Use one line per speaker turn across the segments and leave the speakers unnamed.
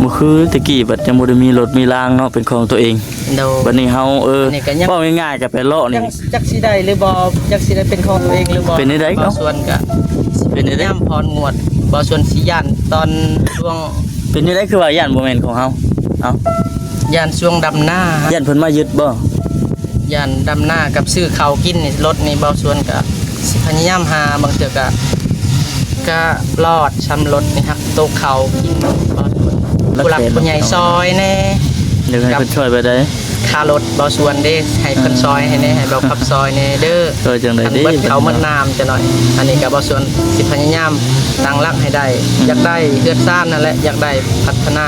มันคือตะกี้บัดยังบ่ได้มีรถมีรางเนาะเป็นของตัวเอง
โดย
บัดนี้เฮาเว้าง่ายๆก็ไปเลาะนี่
จักสิได้หรือบ่จักสิได้เป็นของตัวเองหรือบ่
เป็นได้เนาะ
ส่วนก็
เป็นได้
ย่ำพรงวดบ่ส่วนสิย่านตอนช่วง
เป็นได้คือว่าย่านบ่แม่นของเฮาเอ้า
ย่านช่วงดำหน้า
ย่านเพิ่นมายึดบ่
ย่านดำหน้ากับซื้อข้าวกินนี่รถนี่บ่ส่วนก็สิพยายามหาบางเทื่อก็รอดช้ำรถนี่ครับตกเขากินบ่ส่วนผู้หลักผู้ใหญ่ซอยแน่
เดี๋ยวให้เพิ่นช่วยไปได้
ค่ารถบ่ส่วนเด้ให้เพิ่นซอยให้แน่ให้บ่ขับซอยแน่เด้อ
ซอยจังได๋ดิ
เขามันน้ำจะหน่อยอันนี้ก็บ่ส่วนสิพยายามตั้งหลักให้ได้อยากได้เฮือนซ่านนั่นแหละอยากได้พัฒนา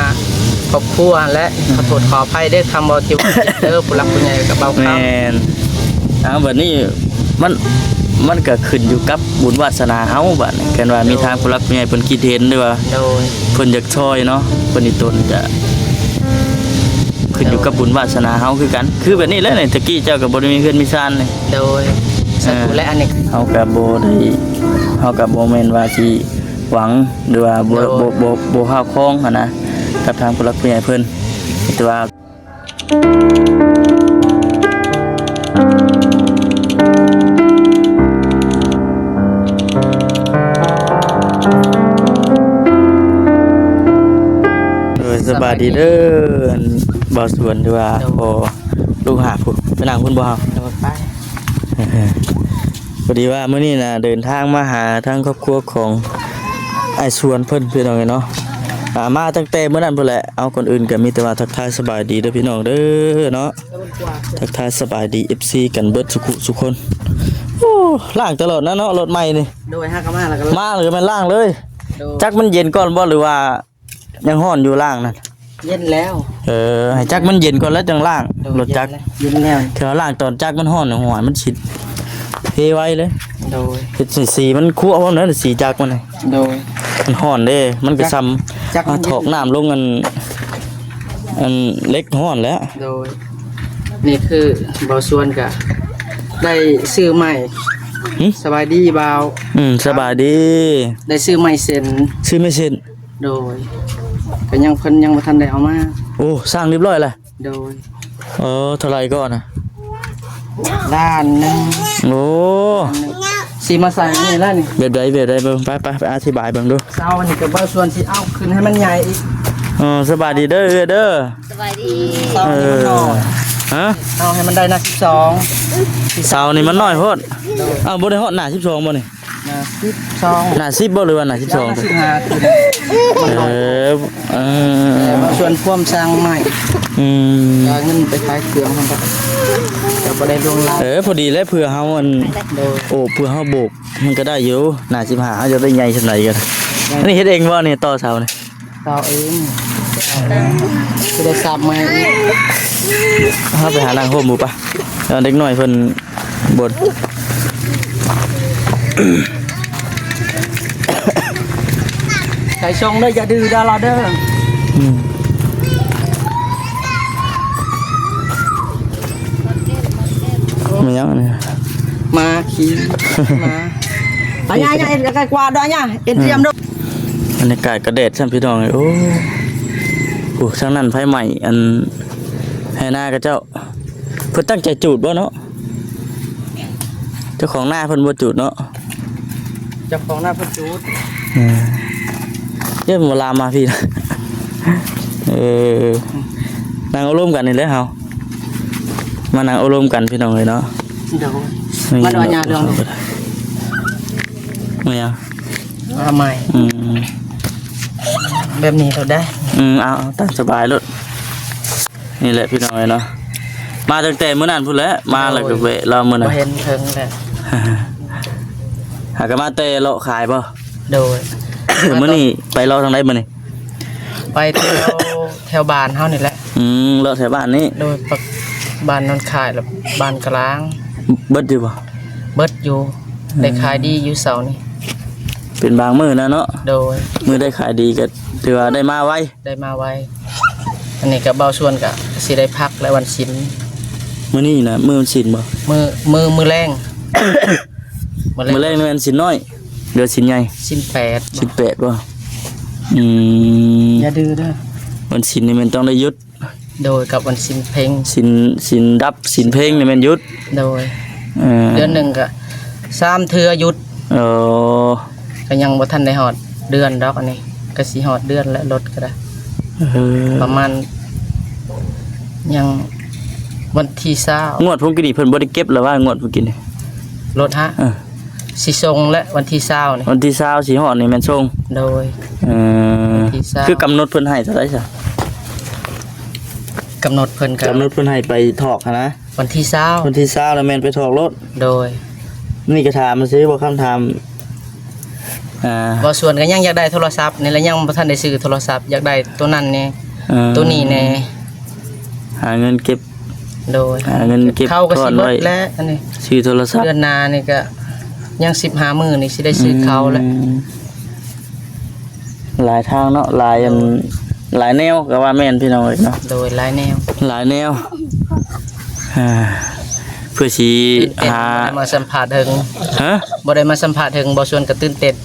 ครอบครัวและขอโทษขออภัยเด้อคำบ่ติวเด้อผู้หลักผู้ใหญ่ก็เบาคำ
แม่นบัดนี้มันก็ขึ้นอยู่กับบุญวาสนาเฮาบัดนี้กันว่ามีทางผู้หลักผู้ใหญ่เพิ่นคิดเห็นด้วยว่า
โดย
เพิ่นอยากช่วยเนาะเพิ่นนี่ตนจะขึ้นอยู่กับบุญวาสนาเฮาคือกันคือแบบนี้แหละนี่ตะกี้เจ้าก็บ่ได้มีเฮือนมีซ่านนี่
โดยสักและอันนี้
เฮาก็บ่แม่นว่าสิหวังหรือว่าบ่ฮาคองหั่นนะกับทางผู้หลักผู้ใหญ่เพิ่นแต่ว่าสบายดีเด้อบ่สวนที่ว่าพอลูกหาพุ่นไปนั่งพุ่นบ่เฮา
ไป
พอดีว่ามื้อนี้น่ะเดินทางมาหาทางครอบครัวของไอ้สวนเพิ่นพี่น้องเนาะมาตั้งแต่เมื่อนั้นพุ่นแหละเอาคนอื่นก็มีแต่ว่าทักทายสบายดีเด้อพี่น้องเด้อเนาะทักทายสบายดี FC กันเบิดทุกคนโอ้ล้างตลอดนะเนาะรถใหม่นี่
โดยฮักมาแล้วก็
มาเลยมันล้างเลยจักมันเย็นก่อนบ่หรือว่ายังร้อนอยู่ล่างนั่น
เย็นแล้ว
ให้จักมันเย็นก่อนแล้วจังล่างรถจัก
เย็นแล้ว
เดี๋ยวล่างตอนจักมันร้อนหัวมันฉิดเทไว้เลย
โดย
เป็นสีมันคั่วพร้อมนั้นสีจักมันเลย
โดย
มันร้อนเด้มันก็ซ้ำถอกน้ำลงอันเล็กร้อนแล้ว
โดยนี่คือบ่ส่วนก็ได้ซื้อใหม่สบายดีบ่าว
สบายดี
ได้ซื้อใหม่เซ็น
ซื้อไม่เซ็น
โดยก็ยังเพิ่นยังบ่ทันได้เอามา
โอ้สร้างเรียบร้อยแล้ว
โดย
เท่าไหร่ก่อนน่ะ
ล้านนึง
โอ้
สิมาใส่นี่แล้วนี่
แบบใดเบิ่งไปอธิบายเบิ่งดู
เซานี่ก็บ่ส่วนสิเอาขึ้นให้มันใหญ่อีก
สบายดีเด้อ
สบายดี
เซานี่มันน้อยเอาให้มันได้หน้า12
เซานี่มันน้อยโพดบ่ได้ฮอดหน้า12บ่นี่หน้า10บ่หรือว่าหน้า12
ขึ้นส่วนความสร้างใหม่เงินไปขายเครื่องครับจะบ่ได้ลงลา
พอดีแล้วเผื่อเฮาเผื่อเฮาโบกมันก็ได้อยู่หน้า15เฮาจะได้ใหญ่ซั่นไหนกันอันนี้เฮ็ดเองบ่นี่ต่อเสานี่
ต่อเองสิได้ซับมา
เฮาไปหานางโฮมหมู่ปะเด็กน้อยเพิ่นบ่น
ใส่ชงเด้ออย่าดื้อดาราเด้อ
มันยังนี่
มาขี่มาไปย่าเอ็นกว่าด้วยย่าเอ็นเตรียมด้วย
บรรยากาศกระเด็ดช่างพี่น้องเลยโอ้ช่างนั้นไฟใหม่อันให้หน้ากระเจ้าเพิ่นตั้งใจจูดบ่เนาะเจ้าของหน้าเพิ่นบ่จูดเนาะ
เจ้าของหน้าเพิ่นจูด
เดี๋ยวมาลามมาพี่นะนางเอาร่วมกันนี่เลยเฮามา นางอารมณ์กันพี่น้องเลยเนาะ
เดี๋ยวมาดูญาเรื่อง
ไม่เอา
ทำไมแบบนี้เราได้
เอาตั้งสบายเลยนี่แหละพี่น้องเลยเนาะมาตั้งแต่เมื่อนั้นพูดแล้วมาหลักเวะเราเมื่อนั้น
เห็นเพิ่งแหละ
หากมาเตะเลาะขายป่ะ
โดย
เมื่อนี้ไปเลาะทางไหนมื่อนี้
ไปแถวบ้านเฮานี่แหละ
เลาะแถวบ้านนี้
โดยบ้านนอนขายแล้วบ้านกลาง
เบิดอยู่ป่ะ
เบิดอยู่ได้ขายดีอยู่เสาร์นี่
เป็นบางมื้อนะเนาะ
โดย
มื้อได้ขายดีก็ถือว่าได้มาไว
อันนี้ก็เบาส่วนก็สิได้พักและวันศิล
มื้อนี้นะมื้อวันศิลบ่
มื้อแรง
มื้อแรงนี่มันศิลน้อยเดี๋ยวศิลใหญ่
ศิล8
ป่ะ
อย่าดื้อเด้อ
วันศีลนี่มันต้องได้หยุด
โดยกับวันสิ้นเพ็ง
ศีลดับศีลเพลงนี่มันหยุด
โดย
เออ
เดือนหนึ่งก็3เทื่อหยุด
เออ
ก็ยังบ่ทันได้ฮอดเดือนดอกอันนี้ก็สิฮอดเดือนและรถก็ได้
เออ
ประมาณยังวันที่20
งวดผมกินนี่เพิ่นบ่ได้เก็บแล้วว่างวดผมกินนี่
รถฮะ
เออ
สิส่งและวันที่20นี่
วันที่20สิฮอดนี่แม่นส่ง
โดย
เออ
วันที่20
คือกำหนดเพิ่นให้เท่าไหร่ซะ
กำหนดเพิ่นก็
กำหนดเพิ่นให้ไปถอกหั้นนะ
วันที่
วันที่20แล้วแม่นไปถอกรถ
20โดย
นี่ก็ถามมาซื้อบ่คำถาม
บ่ส่วนก็ยังอยากได้โทรศัพท์นี่แล้วยังบ่ทันได้ซื้อโทรศัพท์อยากได้ตัวนั้นนี่ตัวนี้แน่
หาเงินเก็บ
โดย
หาเงินเก็บ
เข้าก็
ก่อ
สิ
น
เบิ
ไว้
ดแล้วอันนี้
ซื้อโทรศัพท์
เดือนหน้านี่ก็ยัง15มื้อนี่สิได้ซื้อเขาแล้ว
หลายทางเนาะหลายอันหลายแนวก็ว่าแม่นพี่น้องเอ้ยเนาะ
โดยหลายแนว
หลายแนวอ่าเพื่อสิ
ตื่นเต้น
หา
บ่ได้มาสัมภาษณ์ถึง
ฮะ
บ่ได้มาสัมภาษณ์ถึงบ่ส่วนก็ตื่นเต้น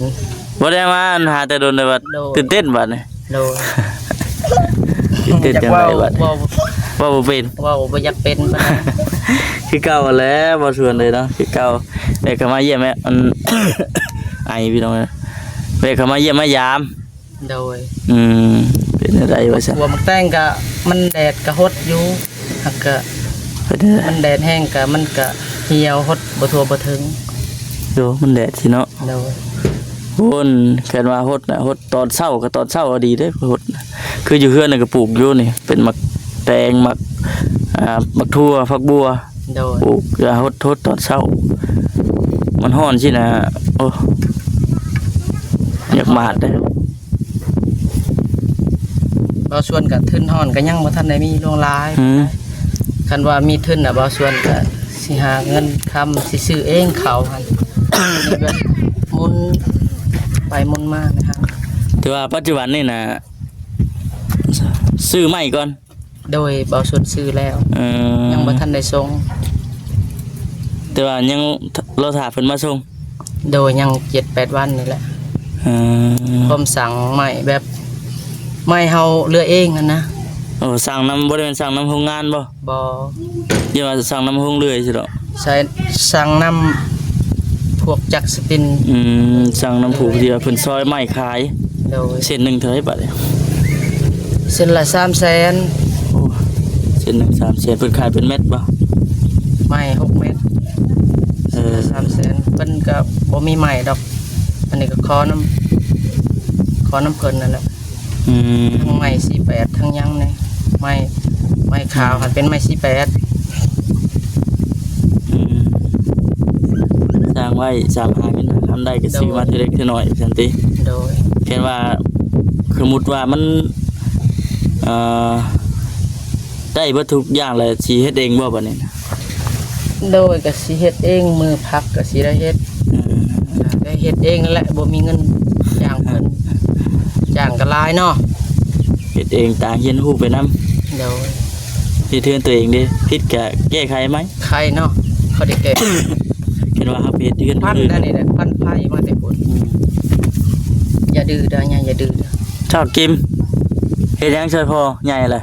บ่ได้มาหาแต่โดนเลยว่า
โดน
ตื่นเต้นบัดนี่
โดย
ตื่นเต้นจังไดบัด
ว่า
ว่าบ่เป็น
ว่าบ่อยากเป็นปานใด
คือเก่าแหล้วบ่ชวนเลยเนาะคือเก่าเด็กเข้ามาเยี่ยมแม่มัน ไอพี่น้องเอ้ยเด็กเข้ามาเยี่ยมมายาม
โดย
เป็นอะไรวะซะ
หัวมักแตงก็มันแดดก็ฮดอยู่หักก็
เป็นอะไร
มันแดดแห้งก็มันก็เหี่ยวฮดบ่ทั่วบ่ถึง
โยมันแดดสิเนาะ
โดย
โหนแค่ว่าฮดน่ะฮดตอนเช้าก็ตอนเช้าก็ดีเด้ฮดน่ะคืออยู่เฮือนน่ะก็ปลูกอยู่นี่เป็นมักแตงมักมักทั่วฝักบัว
โดย
ปลูกอย่าฮดตอนเช้า มันร้อนสินะโอ้อยากมาดเด้อ
บ่ส่วนก็ทึนฮ้อนก็ยังบ่ทันได้มีลวงลาย
หืม
คันว่ามีทุนน่ะบ่ส่วนก็สิหาเงินคำสิซื้อเองเขาหั่น แบบหมุนไปหมุนมานะครับ
แต่ว่าปัจจุบันนี่นะซื้อใหม่ก่อน
โดยบ่ส่วนซื้อแล้ว ยังบ่ทันได้ส่ง
แต่ว่ายังเราถ่าเพิ่นมาส่ง
โดยยัง 7-8 วันนี่แหละ
เออ
พร้อมสั่งใหม่แบบไม่เฮาเลือกเองนั่นนะ
โอ้สั่งน้ำบ่ได้เป็นสั่งน้ำโรงงานบ่
บ่
อย่าว่าสั่งน้ำโรงเรือยสิดอก
ใช้สั่งนำพวกจักรสปิน
สั่งน้ำผูกที่ว่าเพิ่นซอยไม้ขาย
โดย
เส้นหนึงเท่าไหร่บาทเนี่ย
เส้นละ300,000
โอ้เส้นหนึง3เส้นเพิ่นขายเป็นเม็ดบ่
ไม้6เม็ด
เออ
300,000เพิ่นก็บ่มีใหม่ดอก อันนี้ก็ขอน้ำเพิ่นนั่นแหละ
อืม
ทั้งไม้48ทั้งหยังนี่ไม้ขาวหันเป็นไม้48
อืมสร้างไว้สามหาเงินทำได้ก็ซื้อมาทีเล็กทีน้อยซั่นติ
โดย
เช่นว่าสมมุติว่ามันเอ่อได้เบิดทุกอย่างเลยสิเฮ็ดเองบ่บัดนี้นะ
โดยก็สิเฮ็ดเองมือพักก็สิได้เฮ็ด ได้เฮ็ดเองนั่นแหละบ่มีเงินจ้างเพิ่นจ้างก็หลายเนาะ
เฮ็ดเองต่างเฮียนฮู้ไปนำ
เดี๋ยว
ที่เทือนตัวเองเด้ผิดก็แก้ไขไหม
ใครเนาะเขาได้แก่
เห็นว่าเฮาไปเฮ็ดเทือน
พัน
อื่น
นั่นนี่แหละพันไผมาแต่พุ่นอย่าดื้อเด้ออย่าดื้อเด้อ
ชอบกิมเฮ็ดหยังช่วยพ่อใหญ่ล่ะ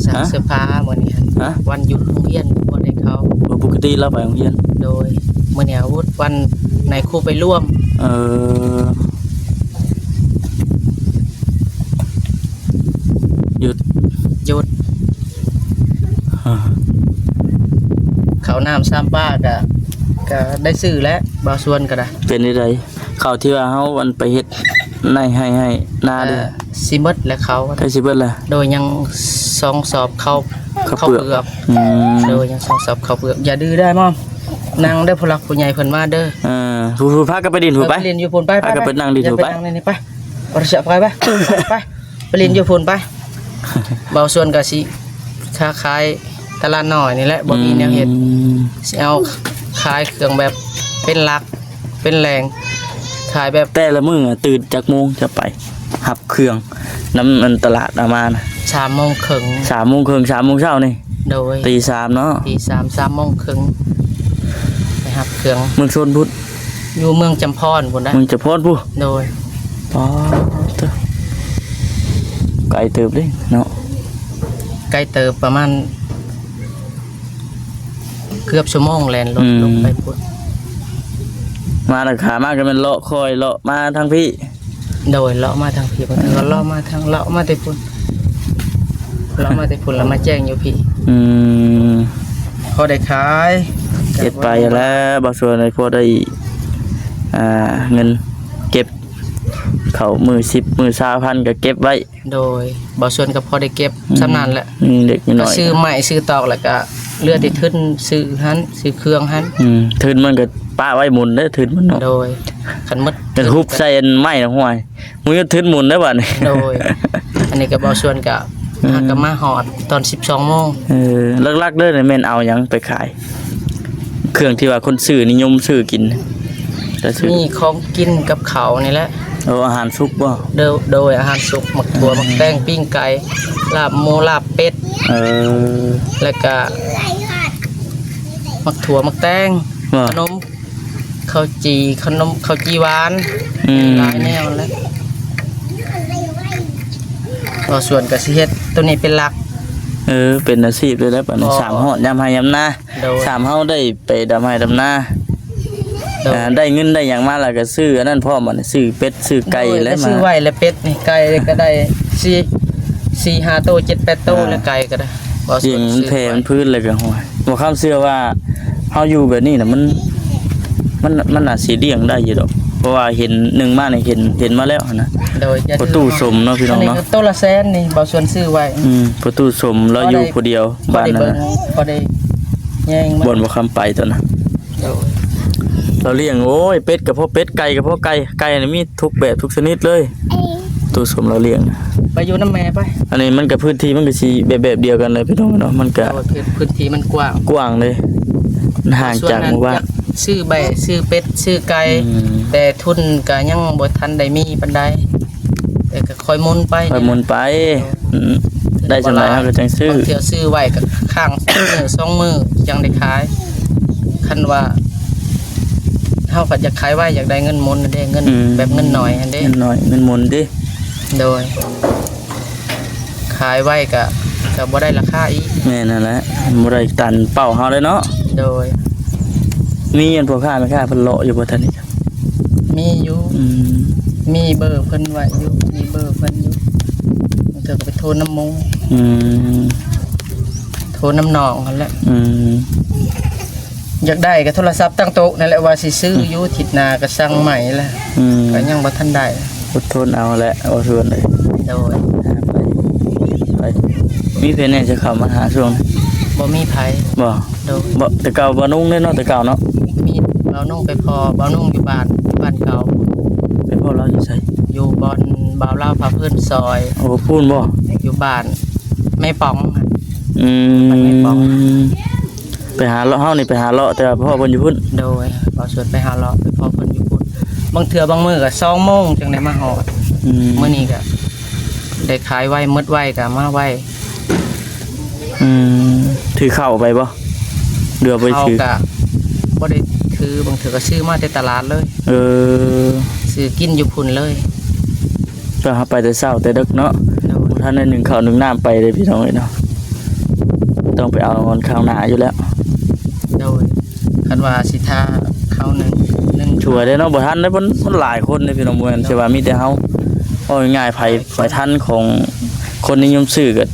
สั่ง
ฮะ
เสื้อผ้ามื้อนี้หั่น
ฮะ
วันหยุดโรงเรียนบ่ได้เข้า
บ่ปกติเราไปโรงเรียน
โดยมื้อนี้อาวุธวันในครูไปร่วม
เออหยุด
หยุด
อ่า
ข้าวน้ำ3บาทก็ได้ซื้อแล้วบ่ส่วนก็ได้
เป็นจังไดข้าวที่ว่าเฮาวันไปเฮ็ดในให้นาเด้อ
สิหมดแล้วเขา
ใกล้สิเบิดแล้ว
โดยยัง2สอบเข้า
ข้าวเปลือก อืม
โดยยัง2สอบเข้าเปลือกอย่าดื้อได้มอมนั่งได้อผู้หลักผู้ใหญ่เพิ่นมาเด้อ
ผู้พากันไปดินถูกไป
เรียนอยู่พุ่นไป
เอากลับไปนั่งดิถูกไป
อย่านั่งในนี่ไปบ่ได้จะไปไปเรียนอยู่พุ่นไปเบาส่วนก็สิค้าขายตลาดน้อยนี่แหละบ่มีแนวเฮ็ดสิเอาขายเครื่องแบบเป็นหลักเป็นแหล่งขายแบบ
แต่ละมื้อตื่นจากโมงจะไปหับเครื่องน้ำมันตลาดเอามานะ
3:30
3 โมงครึ่ง3 โมงเช้านี่
โดย
ตี 3เนาะ
ตี 3:30ไปหับเครื่อง
เมืองชนพุทธ
อยู่เมืองจำพรพุ่นนะ
เมืองจะพอดผู้
โดย
อ๋อเด้อไกล ลเติบเด้เนาะ
ไกลเติบประมาณเกือบชั่วโมงแล่นรถลงไปพุ่น
มาราคามากก็มันเลาะคอยเลาะมาทางพี่
โดยเลาะมาทางพี่บางทีก็เลาะมาทางเลาะมาแต่พุ่นเลาะมาแต่พุ่นแล้วมาแจ้งอยู่พี่ พอได้ขาย
เก็บไปแล้วบางส่วนในพวกได้เงินเก็บเขามือ10มือ20,000ก็เก็บไว้
โดยบ่ส่วนก็พอได้เก็บสำนานแหละ
เด็กน้อย
ซื้อใหม่ซื้อตอกแล้วก็เลือดที่ทึ้นซื้อหันซื้อเครื่องหัน
ทืนมันก็ป้าไว้หมุนได้ทืนมันเนาะ
โดยคันหมด
เป็นฮุบใส่อันไม้นะห้วยมึงก็ทืนหมุนได้บ่นี่
โดย อันนี้ก็บ่ส่วนก็หาก็มาหอดตอน 12:00 น.
ลักๆเด้อแม่นเอาหยังไปขาย เครื่องที่ว่าคนซื้อนิยมซื้อกินแต่ซื้อ
มีของกินกับเขาวนี่แหละ
เอาอาหารสุกบ่
โดยอาหารสุกหมักถั่วหมักแตงปิ้งไก่ลาบหมูลาบเป็ด แล้วก็หมักถั่วหมักแตง
ว่า
ขนมข้าวจีหวานหลายแนวแล้วก็ส่วนก็สิเฮ็ดตัวนี้เป็นหลัก
เป็นอาชีพเลยแล้วบัดนี้3ฮอดยามให้ยามนา
โดย
3เฮาได้ไปดำให้ดำนา
โดย
ได้เงินได้หยังมาแล้วก็ซื้ออันนั้นพร้อมบัดนี้ซื้อเป็ดซื้อไก่แล้วมา
ซื้อไว้แล้วเป็ดนี่ไก่ก็ได้4-5 โต 7-8 โตแล้วไก่ก็ได้บ่
เสียงมันแผ่มันพื้นเลยก็ห้วยบ่คำเชื่อว่าเฮาอยู่แบบนี้น่ะมันน่าสิเลี้ยงได้อยู่ดอกเพราะว่าเห็นหนึ่งมานี่เห็นมาแล้วนะ
โดย
ประตูสมเนาะพี่น้องเนาะ
อัก็โตละแสนนี่บ่ส่วนซื้อไว้
ประตูสมเราอยู่ผู้เดียวบ้านนั้นนะ
พอได้แย่ง
บ่นบ่คำไปตัวน่ะ
โดย
เราเลี้ยงโอ้ยเป็ดกับพ่อเป็ดไก่กับพ่อไก่ไก่นี่มีทุกแบบทุกชนิดเลยตู้สมเราเลี้ยง
ไปอยู่น้ำแม่ไป
อันนี้มันกับพื้นที่มันก็สิแบบเดียวกันเลยพี่น้องเนาะมันก็
โดยพื้นที่มันกว้าง
กว้างเลยมันห่างจากหมู่บ้าน
ซื้อใบซื้อเป็ดซื้อไก่แต่ทุนก็ยังบ่ทันได้มีปานใดแต่ก็ค่อยหมุนไป
ไปหมุนไปได้จังได๋เฮาก็จังซื้อ
บางเที่ยวซื้อไว้ก็ข้างมือ2 มื้อจังได้ขายคันว่าเฮาก็อยากขายไว้อยากได้เงินหมุนได้เงินแบบเงินน้อยอันเด้
เงินน้อยเงินหมุนดิ
โดยขายไว้ก็บ่ได้ราคาอีก
แม่นั่นแหละบ่ได้ตันเป้าเฮาเลยเนาะ
โดย
มีอันพวกค้าแม่ค้าเพิ่นเลาะอยู่บ่ทันนี่
มีอยู่มีเบอร์เพิ่นไว้อยู่มีเบอร์เพิ่นอยู่มันก็ไปโทรน้ำมงโทรน้ำหนองนั่นแหละอยากได้ก็โทรศัพท์ตั้งโต๊ะนั่นแหละว่าสิซื้ออยู่ทิศหน้าก็สั่งใหม่แหละก็ยังบ่ทันได้
อดทนเอาแหละเอาทวนเลย
โดย
ไปมีเพนเนี่ยจะเข้ามาหาช่วงนี้
บ่มีไผ
บ่
โดย
บ่แต่เก่าบ่นุ่งเด้เนาะแต่เก่าเนาะ
มีเบานุ่งไปพอเบานุ่งอยู่บ้านเก่า
เป็นพ่อเราอยู่ไส
อยู่บอนบ่าวลาวพาเพิ่นซอย
โอ้พูนบ่
อยู่บ้านแม่ป๋อง
มันไม่ป้องไปหาเลาะเฮานี่ไปหาเลาะแต่ว่าพ่อเพิ่นอยู่พุ่น
โดยบ่ชวนไปหาเลาะไปพอเพิ่นอยู่พุ่นบางเทื่อบางมื้อก็2 โมงจังได้มาฮอดมื้อนี้ก็ได้ขายไว้หมดไว้ก็มาไว้
ถือเข้าไปบ่เรือไป
เขา
ถือ
ก็บ่ได้คือบางเทื่อก็ซื้อมาแต่ตลาดเลย ซื้อกินอยู่พุ่นเลย
ก็หาไปแต่เช้าแต่ดึกเนาะ
โดย
ท่านได้หนึ่งข้าวหนึ่งน้ำไปเลยพี่น้องเอ้ยเนาะต้องไปเอาคนข้าวหน้าอยู่แล้ว
โดยคันว่าสิทาเขาหนึ่ง
ช่วยได้เนาะบ่ทันได้มันหลายคนเลยพี่น้องบ่แม่นใช่ว่ามีแต่เฮาเอาง่ายๆไผทันของคนนิยมซื้อก็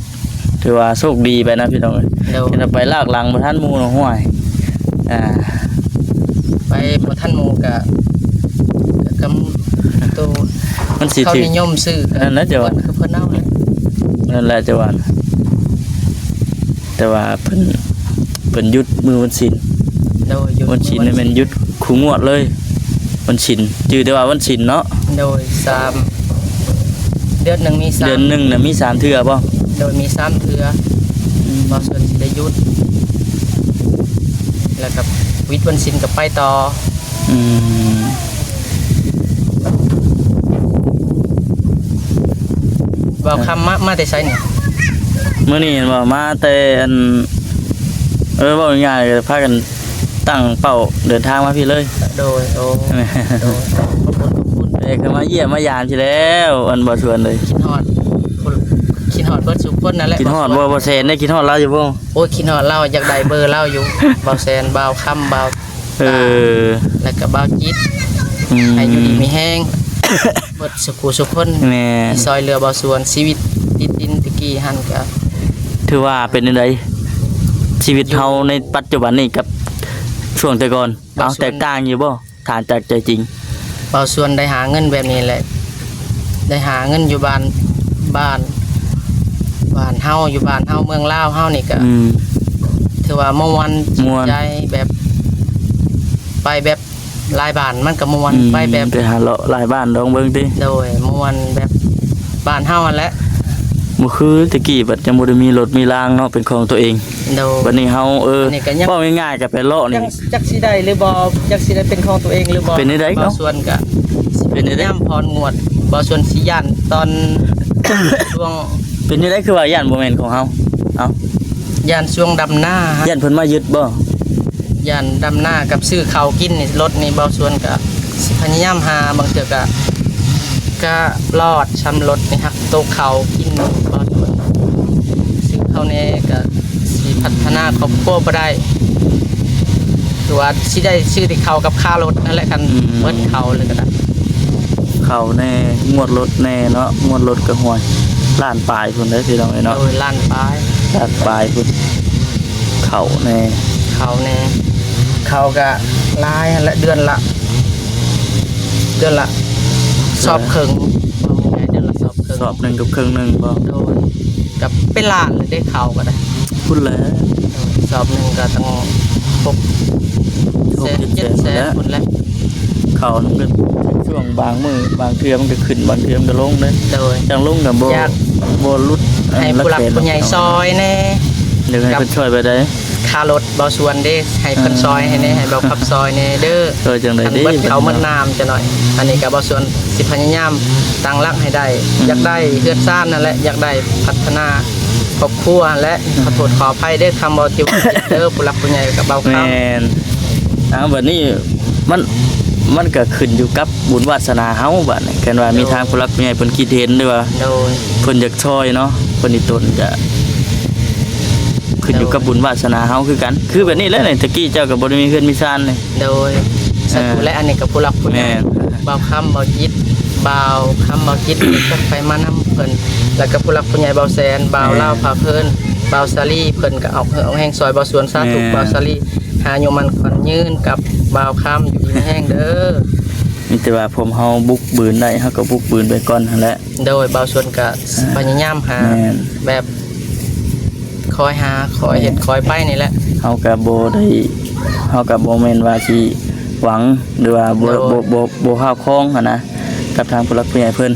ถือว่าโชคดีไปนะพี่น้องเอ้ย
โดย
จะไปลากหลังบ่ทันหมู่เนาะห้วย
ไปบ่ทันหมู่ก็กำตัว
มันสิ
เขา
ถือ
นิยมซื้อ
นั่นนะจะว่า
คือเพิ่นเอาเลย
นั่นแหละจะว่าแต่ว่าเพิ่นหยุดมือวันศิล
โดยอยู่
วันศิลนี่แม่นหยุดคู่งวดเลยวันศิลชื่อแต่ว่าวันศิลเนาะ
โดย3เดือนหนึงมี3
เดือนหนึงน่ะมี3เทื่อบ่
โดยมี3เทื่อบ่ส่วนสิได้หยุดแล้วก็วิทย์วันศิลป์ก็ไปต่อ บ่าวคำมาแต่ไสนี่
มื้อนี้เห็นว่ามาแต่อันเว้าง่ายๆก็พากันตั้งเป้าเดินทางมาพี่เลย
โดยโอ้โดยขอบคุณ
เอ้ก็มาเยี่ยมมายามสิแล้วอันบ่ชวนเลย
คิดฮอด เบิดสุคนนั่นแหละ
กินฮอดบ่แซนได้กินฮอดเราอยู่บ่
โอ้ยคิดฮอดเราอยากได้เบอร์เราอยู่เบาแซนเบาค่ำเบา
เออ
แล้วก็เบาจิต
อืม
ให้อยู่ดีมีแห้ง เบิดสุคน
แม่น
ที่ซอยเรือเบาส่วนชีวิตติดดินตะกี้หันก็
ถือว่าเป็นจังไดชีวิตเฮาในปัจจุบันนี้กับช่วงแต่ก่อนเอาแตกต่างอยู่บ่ฐานจากใจจริง
เบาส่วนได้หาเงินแบบนี้แหละได้หาเงินอยู่บ้านบ้านเฮาอยู่บ้านเฮาเมืองลาวเฮานี่ก็
อืม
ถือว่าม่วน
ม่วน
ใจแบบไปแบบหลายบ้านมันก็ม่วนไปแบบ
ไปหาเลาะหลายบ้านลองเบิ่งติ
โดยม่วนแบบบ้านเฮาหั่นแหละ
บ่คือตะกี้บัดยังบ่ได้มีรถมีรางเนาะเป็นของตัวเอง
โดย
บัดนี้เฮา
นี่ก็ยัง
เว้าง่ายๆก็ไปเลาะนี่
จักสิได้หรือบ่จักสิได้เป็นของตัวเองหรือบ่
เป็นได้เนาะ
บ่ส่วนก็สิ
เป็นได้
ย่ำพรงวดบ่ส่วนสิย่านตอน ช่วง
เป็นจังไดคือว่าย่านบ่แม่นของเฮาเอ้า
ย่านช่วงดำหน้าฮะ
ย่านเพิ่นมายึดบ่
ย่านดำหน้ากับซื้อข้าวกินนี่รถนี่บ่ส่วนก็สิพยายามหาบางเทื่อก็รอดช้ำรถนี่ฮักโตะข้าวกินบ่ส่วนซื้อข้าวแน่ก็สิพัฒนาครอบครัวบ่ได้หรือว่าสิได้ซื้อที่ข้าวกับค่ารถนั่นแหละกันเบิดข้าวเลยก็ได้
เข้าแน่งวดรถแน่เนาะงวดรถก็ห่วยล้านปลายพุ่นได้อพี่น้องเอ้ยเนาะ
โดยล้านปลาย
ล้านปลายพุ่นเข้าแน่
เขาแน่เขาก็ลายหั่นแหละเดือนละสอบครึ่งว่าไงเดือนละสอบครึ่ง
สอบหนึงกับครึ่งหนึงบ่
โดนกับเป็นล้านเลยได้เขาก็ได้
พุ่นแหล้ว
สอบหนึ่งก็ต้อง6
6
7
7แสน
คนแล้ว
เข้ามันก็ช่วงบางมื้อบางเทื่อมันก็ขึ้นบางเทื่อมันก็ลงเด้อ
โดย
จังลงก็บ่
อยาก
บ่หลุด
ให้ผู้หลักผู้ใหญ่ซอยแน่
เดี๋ยวให้เพิ่นช่วยไปได้
ค่ารถเบาส่วนเด้ให้เพิ่นซอยให้แน่ให้เบาขับซอยแน่เด้อ
เออจังได๋
คัน
ดี
เบิดเขามันน้ำจะหน่อย อันนี้ก็บ่ส่วนสิพยายามตั้งรักให้ได้ อยากได้เฮือนซ่านนั่นแหละอยากได้พัฒนาครอบครัวและขอโทษขออภัยเด้อคำบ่ติวเด้อผู้หลักผู้ใหญ่กับเบา
แม่
คำ
นบัดนี้มันก็ขึ้นอยู่กับบุญวาสนาเฮาบัดนี้กันว่ามีทางผู้หลักผู้ใหญ่เพิ่นคิดเห็นด้วยว่า
โดย
เพิ่นอยากช่วยเนาะเพิ่นนี่ตนจะขึ้นอยู่กับบุญวาสนาเฮาคือกัน คือแบบนี้แหละนี่ตะกี้เจ้าก็บ่ได้มีเฮือนมีซ่านเลย
โดยสัตุและอันนี้กับผู้หลักผู้ใหญ่
แม่น
เบาคำเบาจิตเบาคำเบาจิตก็ไปมานำเพิ่นแล้วก็ผู้หลักผู้ใหญ่เบาแสนเบาเล่าพาเพิ่นเบาซาลีเพิ่นก็เอาแห้งซอยเบาสวนสาธุเบาซาลีหาโยมันขวัญยืนกับเบาคำอยู่ดีแห้งเด้อ
มีแต่ว่าผมเฮาบุกบืนได้เฮาก็บุกบืนไปก่อนนั่นแหละ
โดยเบาส่วนก็พยายามหา
แม่น
แบบคอยหาคอยเห็ดคอยไปนี่แหละ
เฮาก็บ่แม่นว่าสิหวังหรือว่าบ่ฮาวคองหันนะกับทางผู้หลักผู้ใหญ่เพิ่น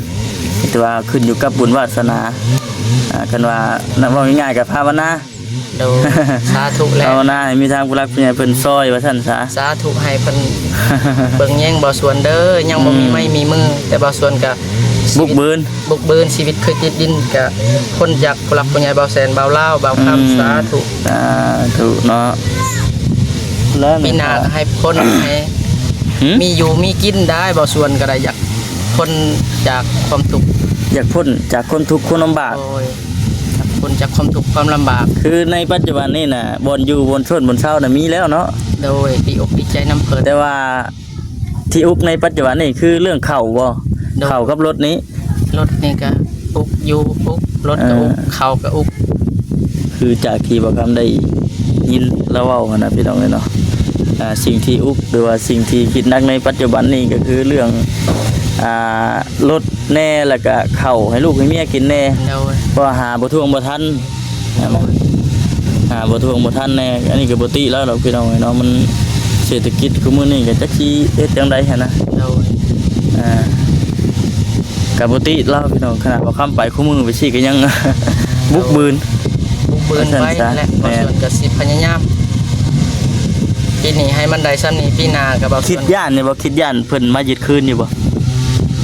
แต่ว่าขึ้นอยู่กับบุญวาสนากันว่านับว่าง่ายๆกับภาวนา
โดย สาธุและ
ภาวนาให้มีทางผู้หลักผู้ใหญ่เพิ่นซอยว่าซั่นซะ
สาธุให้เพิ่นเบิ่งแย่งเบาส่วนเด้อยังบ่มีไม้มีมือแต่เบาส่วนก็
บุกบืน
บุกเบินชีวิตคือติดดินก็คนจากผู้หลักผู้ใหญ่เบาแสนเบาลาวเบาคำสาธุ
สาธุเนาะแล้ว
ปีหน้าก็ให้พ้นให้
หึ
มีอยู่มีกินได้เบาส่วนก็ได้อยากพ้นจากความทุกข์
อยากพ้นจากคนทุกข์คนลำบาก
โอ้ยพ้นจากความทุกข์ความลำบาก
คือในปัจจุบันนี่น่ะบนอยู่บนชนบนเช้าน่ะมีแล้วเนาะ
โดยดีอกดีใจน้ำเพิ่น
แต่ว่าที่อุกในปัจจุบันนี่คือเรื่องเข่าบ่
โดน
เข่ากับรถนี้
รถนี่ก็อุกอยู่อุกรถก็อุกเข้าก็อุก
คือจากที่บ่คำได้ยินแล้วเว้าหั่นน่ะพี่น้องเอ้ยเนาะสิ่งที่อุกหรือว่าสิ่งที่คิดหนักในปัจจุบันนี่ก็คือเรื่องรถแน่แล้วก็ข้าวให้ลูกให้เมียกินแน่
โดย
เพราะว่าหาบ่ทวงบ่ทันหาบ่ทวงบ่ทันแน่อันนี้ก็บ่ติแล้วดอกพี่น้องเอ้ยเนาะมันเศรษฐกิจคือมื้อนี้ก็จักสิเฮ็ดจังได๋หั่นนะ
โดย
กับปกติเล่าพี่น้องขนาดว่าข้ามไปคู่มือไปชี้ก็ยัง บุกบืน
บุกเบินไว้และ
แม่
บางส่วนก็สิพยายามปีนี้ให้มันได้ซ้ำนี้ปีหน้าก็บาง
คิ
ส่
ด
วน
ย่านนี่บ่คิดย่านเพิ่นมายึดคืนอยู่บ่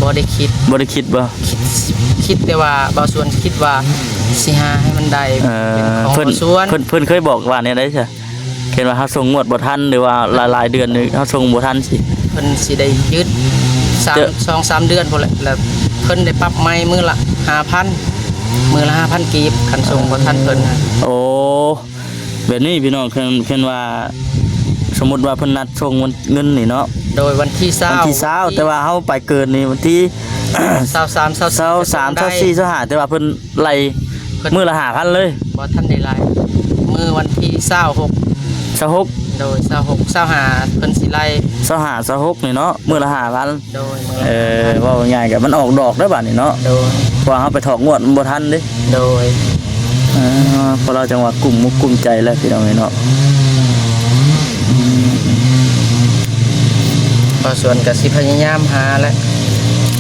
บ่ได้คิด
บ่ได้คิดบ่
คิดแต่ว่าบางส่วนคิดว่าสิหาให้มันได้
เอ
เป็น
อ
ของบางส่วน
เพิ่นเคยบอกว่าเนี่ยได้ใช่เห็นว่าเฮาส่งงวดบ่ทันหรือว่าหลายๆเดือนนึงเฮาส่งบ่ทันสิ
เพิ่นสิได้ยึด
เด้อ
2-3 เดือนพุ่นแหละแล้วเพิ่นได้ปรับใหม่มื้อละ 5,000 มือละ5,000กีบคันส่งบ่ทันเพิ่นนะ
โอ้แบบนี้พี่น้องเพิ่นว่าสมมุติว่าเพิ่นนัดส่งเงินนี่เนาะ
โดยวันที่20
วันที่20แต่ว่าเฮาไปเกินนี่วันที่
23
23 24 25แต่ว่าเพิ่นไล่มื้อละ 5,000 เลย
บ่ทันได้ไล่มือวันที่26
26
โดย26 25เพิ่นสิไล่
25 26นี่เนาะมื้อละ 5,000
โดยมือละ
เว้าง่ายๆก็มันออกดอกได้อบัดนี้เนาะ
โดย
เพราะว่าเฮาไปถอกงวดมันบ่ทันเด้
โดย
เพราะเราจังหวะกลุ่มมุกกลุ่มใจแล้วพี่น้องเนาะ
บ่ส่วนก็สิพยายามหาและ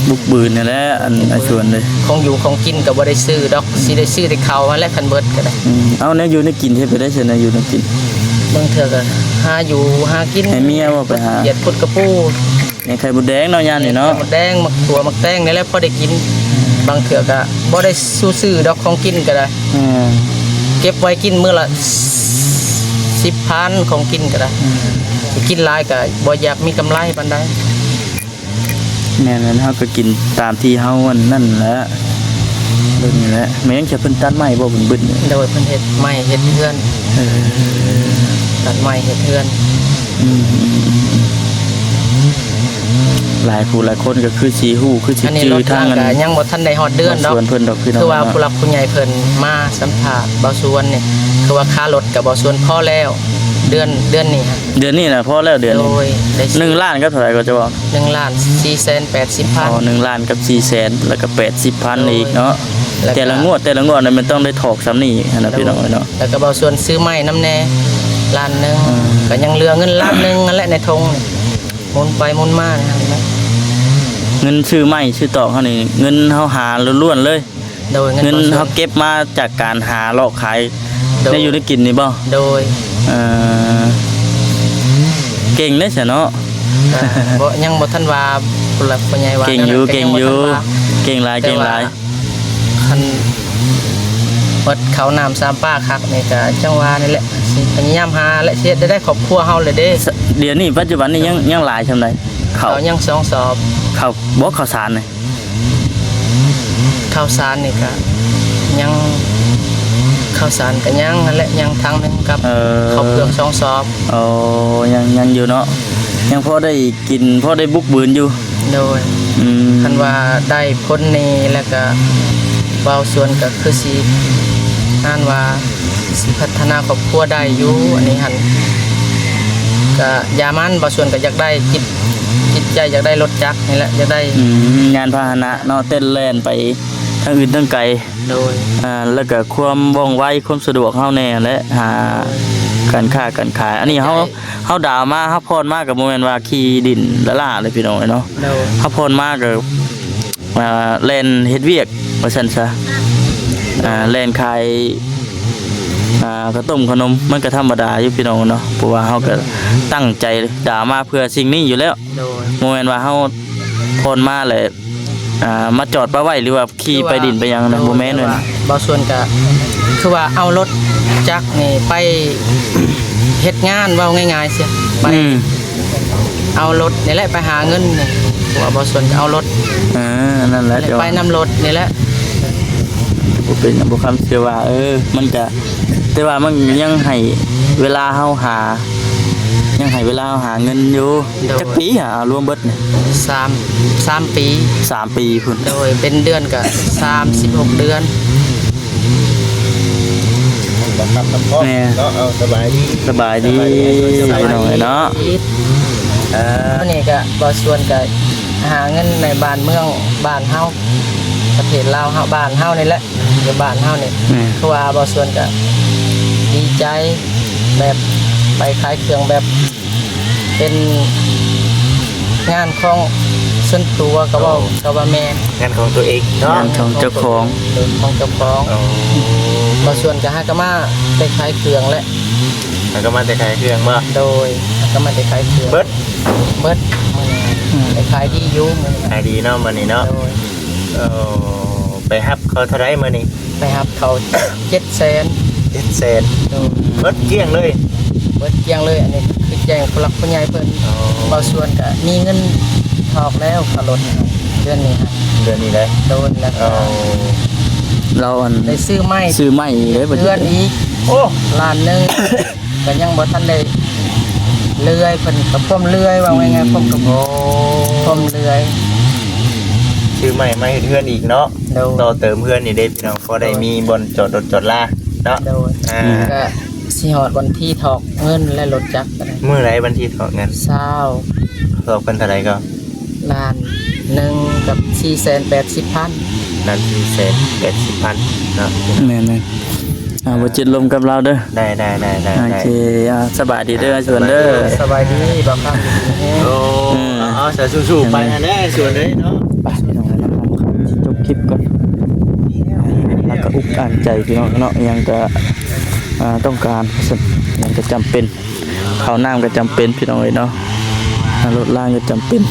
บุกบืนนี่แหละอันชวนเลย
ของอยู่ของกินก็บ่ได้ซื้อดอกสิได้ซื้อแต่ข้าวมาและคันเบิดก็ได้
เอาเนี่ยอยู่ในกินเฮ็ดไปได้เช่นอยู่ในกิน
บางเทื่อก็หาอยู่หากิน
ให้เมียว่าไปหา
เหยียดพุดกระปู
ในไข่บุดแดงเนาะยานนี่เนาะ
หมกแดงหมักถั่วหมักแตงนี่แหละพอได้กิน บางเทื่อก็บ่ได้ซื้อดอกของกินก็ได้ เก็บไว้กินมื้อละ10,000ของกินก็ได้สิกินหลายก็บ่อยากมีกำไรปานใด
แม่นๆเฮาก็กินตามที่เฮาอันนั่นแหละเบิ่งนี่แหละแม่งจะเพิ่นตัดไม้บ่เพิ่นบึ้นเนี่ย
โดยเพิ่นเฮ็ดไม้เฮ็ดเฮือนตัดไม้เฮ็ดเฮือน
หลายผู้หลายคนก็คือสิฮู้คือสิ
อันนี้
จื้
ร
อ
ถ
ทาง
ทาง
กัน
ก็ยังบ่ทันได้ฮอดเดือนดอก
ส่วนเพิ่นดอกพี่น้อง
คือว่าผู้หลักผู้ใหญ่เพิ่นมาสัมภาษณ์เบาสวนนี่คือว่าค่ารถกับเบาสวนพอแล้วเดือนนี้ฮะ
เดือนนี้น่ะพอแล้วเดือน
โด
นี้
ยได้
1ล้านก็เท่าไหร่ก็จะบอก
1,480,000
1ล้านกับ400,000แล้วก็80,000อีกเนาะ
แล้วก็
แต่ละงวดนั้นมันต้องได้ถอกซ้ำนี่นะพี่น้องเนาะ
แล้วก็เบาสวนซื้อไม้น้ำแน่ล้านหนึงก็ยังเหลือเงินล้านหนึงนั่นแหละในธงนี่หมุนไปหมุนมานะฮะเห็นไหม
เงินชื่อไม่ชื่อตอกเขานี่เงินเขาหาล้วนๆเลย
โดย
เงิน
บาสว
เขาเก็บมาจากการหาเลาะขาย
โดย
ได้อยู่ได้กินนี่บ่
โดย
เอ่อเก่งได้ใช่เนาะ
บ่ยังบ่ทันว่าผู้หลักผู้ใหญ่ว่า
เก่งอยู่
นั่นน่ะ
เก่งอยู่
บ่ทันว่า
เก่งหลายเก่งหลาย
คันเปิดเขาน้ำสามป้าคักนี่ก็จังหวะนี่แหละสิพยายามหาและเฮ็ดได้ครอบครัวเฮาเลยเด้
เดี๋ยวนี้ปัจจุบันนี้ยังหลายชำไดเขา
เขายัง2สอบ
เขาบ่ข้าวสารนี่
ข้าวสารนี่ก็ยังข้าวสารก็ยังนั่นแหละยังทางหนึงกับข้าวเปลือก2สอบ
โอ้ยังอยู่เนาะยังพอได้กินพอได้บุกบืนอยู่
โดย
อืม
คันว่าได้พ้นนี้แล้วก็เบาส่วนก็คือสิอ่านว่าสิพัฒนาครอบครัวได้อยู่อันนี้หั่นก็ยามันเบาส่วนก็อยากได้จิตใจอยากได้รถจักรนี่แหละอยากได้
งานพาหนะเนาะเต้นแล่นไปทางอื่นทางไกล
โดย
แล้วก็ความว่องไวความสะดวกเฮาแน่และหาการค้าการขาย อันนี้เฮาด่ามาเฮาพรมากับโมเมนต์ว่าขี่ดินละล่าเลยพี่น้องเนาะ
โดย
เฮาพรมากับแล่นเฮ็ดเวียกว่าซั่นซะแล่นขายข้าวต้มขนมมันก็ธรรมดาอยู่พี่น้องเนาะเพราะว่าเฮาก็ตั้งใจด่ามาเพื่อสิ่งนี้อยู่แล้ว
โดย
โมเมนต์ว่าเฮาพรมาเลยมาจอดปะไว้หรือว่าขี่ไปดินไปหยังนะบ่แม่นเลย
บางส่วนก็คือว่าเอารถจักรนี่ไปเฮ็ดงานเว้าง่ายๆเสียไป เอารถนี่แหละไปหาเงินนี่เพราะว่าบางส่วนก็เอารถ
นั่นแหละเดี๋ยว
ไปนำรถนี่แหละ
บ่เป็นบ่คำเชื่อว่ามันก็แต่ว่ามันยังให้เวลาเฮาหา ยังให้เวลาเฮาหาเงินอยู่จักปีรวมเบิดนี่
3 ปี
3 ปีพุ่น
โดยเป็นเดือนก็36 เดือน
บังคับทำพ่อเนาะเอาสบายดี
สบายดีพี่น้องเนาะ
อันนี้ก็บ่ส่วนก็หาเงินในบ้านเมืองบ้านเฮาประเทศลาวเฮาบ้านเฮานี่แหละอยู่บ้านเฮานี่คือว่าบ่ส่วนก็ดีใจแบบไปขายเครื่องแบบเป็นงานของส่วนตัวก็ว่าแม่น
งานของตัวเองเนาะ
งานของเจ้าของ
ของเจ้าของบ่ส่วนก็หาก็มาไปขายเครื่องแหละ
แล้วก็มาแต่ขายเครื่องมา
โดยก็มาได้ขายเครื่อง
เบิด
มื้อไปขายดีอยู่มื้อนี้
ขายดีเนาะมื้อนี้เนาะ
โดย
ไปฮับเขาเท่าไรมื้อนี้
ไปครับเขา700,000
700,000เบิดเกลี้ยงเลย
เบิดเกียงเลยอันนี้คือแจ้งผู้หลักผู้ใหญ่เพิ่นบางส่วนก็มีเงินถอกแล้วขับรถเดือนนี้ฮะ
เดือนนี้เลย
โดนแล้วก็
เราอัน
ได้ซื้อไม้
ซื้อไม้เลยบ่
เพื่อนอีกโอ้ล้านหนึง ก็ยังบ่ทันได้เลื่อยเพิ่นก็พ่มเลื่อยว่าไงๆพ่มก็
โอ้
พ่มเลื่อย
ชื่อใหม่มาให้เพื่อนอีกเนาะ
โดย
ต่อเติมเพื่อนนี่ได้พี่น้องพอได้มีบนจอดรถจอดลาเนาะ
โดย
อ่า
ก็สิฮอดวันที่ถอกเงินและรถจักรก็ได้
มื้อไรวันที่ถอดเงิน
เศร้า
ถอดเพิ่นเท่าไหร่ก็
ล้านหนึ่งกับ480,000
นั่น480,000เนาะ
แม่นๆบ่จิตลมกับเราเด้อ
ได้
โอเคสบายดีเด้อชวนเด้อ
สบายดีบ่ครับ
โอ้เอาสาสู้ๆไปนะแน่ส่วนเลยเนาะ
ไปพี่น้องเนาะจบคลิปก่อนแล้วก็อุกอ่านใจพี่น้องเนาะยังก็ต้องการยังก็จำเป็นข้าวน้ำก็จำเป็นพี่น้องเนาะรถล่างก็จำเป็น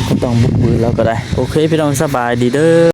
ก็ต้องบุกบือแล้วก็ได้โอเคพี่น้องสบายดีเด้อ